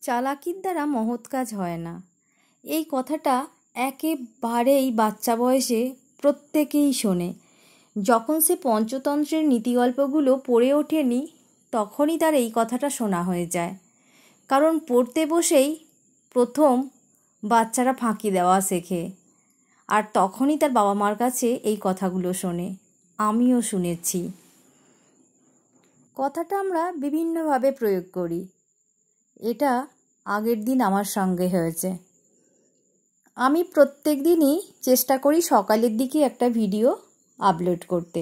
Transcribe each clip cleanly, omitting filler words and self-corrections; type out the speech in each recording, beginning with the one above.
চালাকির দ্বারা মহৎ কাজ হয় না, এই কথাটা একেবারেই বাচ্চা বয়সে প্রত্যেকেই শোনে। যখন সে পঞ্চতন্ত্রের নীতিগল্পগুলো পড়ে ওঠেনি তখনই তার এই কথাটা শোনা হয়ে যায়। কারণ পড়তে বসেই প্রথম বাচ্চারা ফাঁকি দেওয়া শেখে, আর তখনই তার বাবা মার কাছে এই কথাগুলো শোনে। আমিও শুনেছি। কথাটা আমরা বিভিন্নভাবে প্রয়োগ করি। এটা আগের দিন আমার সঙ্গে হয়েছে। আমি প্রত্যেক দিনই চেষ্টা করি সকালের দিকে একটা ভিডিও আপলোড করতে।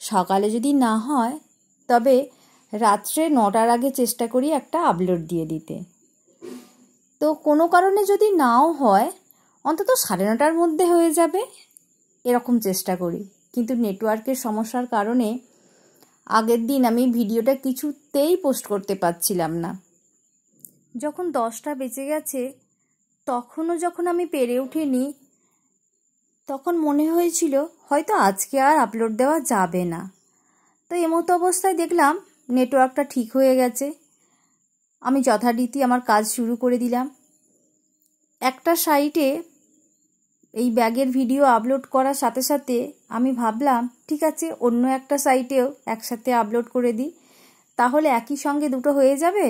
সকালে যদি না হয় তবে রাত্রে 9টার আগে চেষ্টা করি একটা আপলোড দিয়ে দিতে। তো কোনো কারণে যদি নাও হয় অন্তত 9:30টার মধ্যে হয়ে যাবে এরকম চেষ্টা করি। কিন্তু নেটওয়ার্কের সমস্যার কারণে আগের দিন আমি ভিডিওটা কিছুতেই পোস্ট করতে পারছিলাম না। যখন 10টা বেজে গেছে তখনও যখন আমি পেরে উঠিনি তখন মনে হয়েছিল হয়তো আজকে আর আপলোড দেওয়া যাবে না। তো এমতো অবস্থায় দেখলাম নেটওয়ার্কটা ঠিক হয়ে গেছে। আমি যথারীতি আমার কাজ শুরু করে দিলাম। একটা সাইটে এই ব্যাগের ভিডিও আপলোড করার সাথে সাথে আমি ভাবলাম ঠিক আছে অন্য একটা সাইটেও একসাথে আপলোড করে দিই, তাহলে একই সঙ্গে দুটো হয়ে যাবে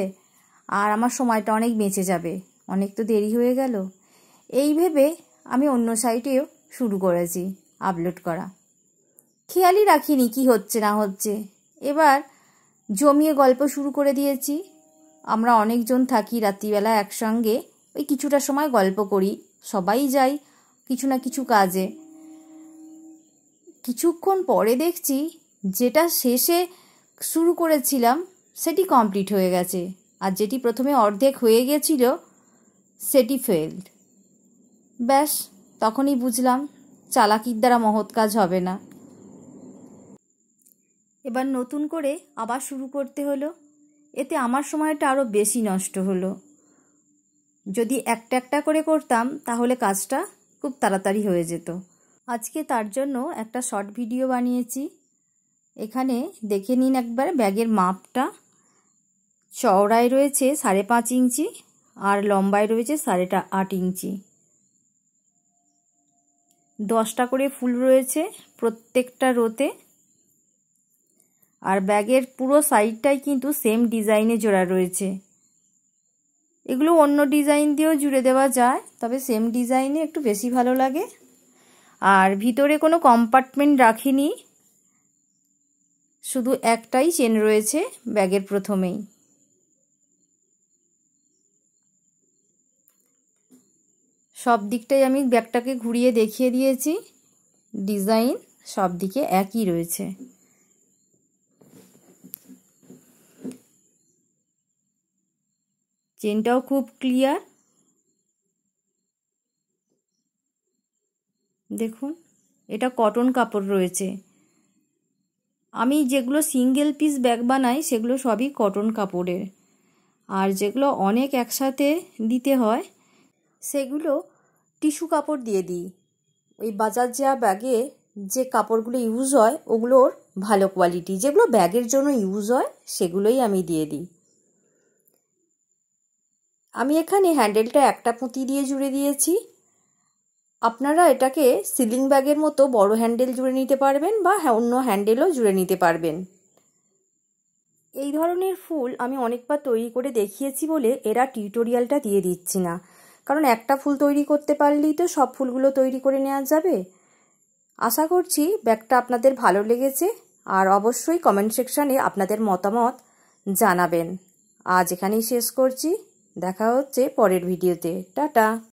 আর আমার সময়টা অনেক বেঁচে যাবে। অনেক তো দেরি হয়ে গেল। এই ভেবে আমি অন্য সাইটেও শুরু করেছি আপলোড করা। খেয়ালই রাখিনি কি হচ্ছে না হচ্ছে। এবার জমিয়ে গল্প শুরু করে দিয়েছি। আমরা অনেকজন থাকি রাত্রিবেলা একসঙ্গে, ওই কিছুটা সময় গল্প করি, সবাই যাই কিছু না কিছু কাজে। কিছুক্ষণ পরে দেখছি যেটা শেষে শুরু করেছিলাম সেটি কমপ্লিট হয়ে গেছে, আর যেটি প্রথমে অর্ধেক হয়ে গেছিল সেটি ফেলড। ব্যাস তখনই বুঝলাম চালাকির দ্বারা মহৎ কাজ হবে না। এবার নতুন করে আবার শুরু করতে হলো। এতে আমার সময়টা আরও বেশি নষ্ট হলো। যদি একটা একটা করে করতাম তাহলে কাজটা খুব তাড়াতাড়ি হয়ে যেত। আজকে তার জন্য একটা শর্ট ভিডিও বানিয়েছি। এখানে দেখে নিন একবার ব্যাগের মাপটা। চওড়ায় রয়েছে 5.5 ইঞ্চি আর লম্বায় রয়েছে 8.5 ইঞ্চি। 10টা করে ফুল রয়েছে প্রত্যেকটা রোতে। আর ব্যাগের পুরো সাইডটাই কিন্তু সেম ডিজাইনে জোড়া রয়েছে। এগুলো অন্য ডিজাইন দিয়েও জুড়ে দেওয়া যায়, তবে সেম ডিজাইনে একটু বেশি ভালো লাগে। আর ভিতরে কোনো কম্পার্টমেন্ট রাখিনি, শুধু একটাই চেন রয়েছে ব্যাগের প্রথমেই। সব দিকটাই আমি ব্যাগটাকে ঘুরিয়ে দেখিয়ে দিয়েছি। ডিজাইন সব দিকে একই রয়েছে। চেনটাও খুব ক্লিয়ার। দেখুন এটা কটন কাপড় রয়েছে। আমি যেগুলো সিঙ্গেল পিস ব্যাগ বানাই সেগুলো সবই কটন কাপড়ের, আর যেগুলো অনেক একসাথে দিতে হয় সেগুলো টিস্যু কাপড় দিয়ে দিই। ওই বাজার যাওয়া ব্যাগে যে কাপড়গুলো ইউজ হয় ওগুলোর ভালো কোয়ালিটি, যেগুলো ব্যাগের জন্য ইউজ হয় সেগুলোই আমি দিয়ে দিই। আমি এখানে হ্যান্ডেলটা একটা পুঁতি দিয়ে জুড়ে দিয়েছি। আপনারা এটাকে সিলিং ব্যাগের মতো বড় হ্যান্ডেল জুড়ে নিতে পারবেন বা অন্য হ্যান্ডেলও জুড়ে নিতে পারবেন। এই ধরনের ফুল আমি অনেকবার তৈরি করে দেখিয়েছি বলে এরা টিউটোরিয়ালটা দিয়ে দিচ্ছি না, কারণ একটা ফুল তৈরি করতে পারলেই তো সব ফুলগুলো তৈরি করে নেওয়া যাবে। আশা করছি ব্যাগটা আপনাদের ভালো লেগেছে, আর অবশ্যই কমেন্ট সেকশানে আপনাদের মতামত জানাবেন। আজ এখানেই শেষ করছি, দেখা হচ্ছে পরের ভিডিওতে। টাটা।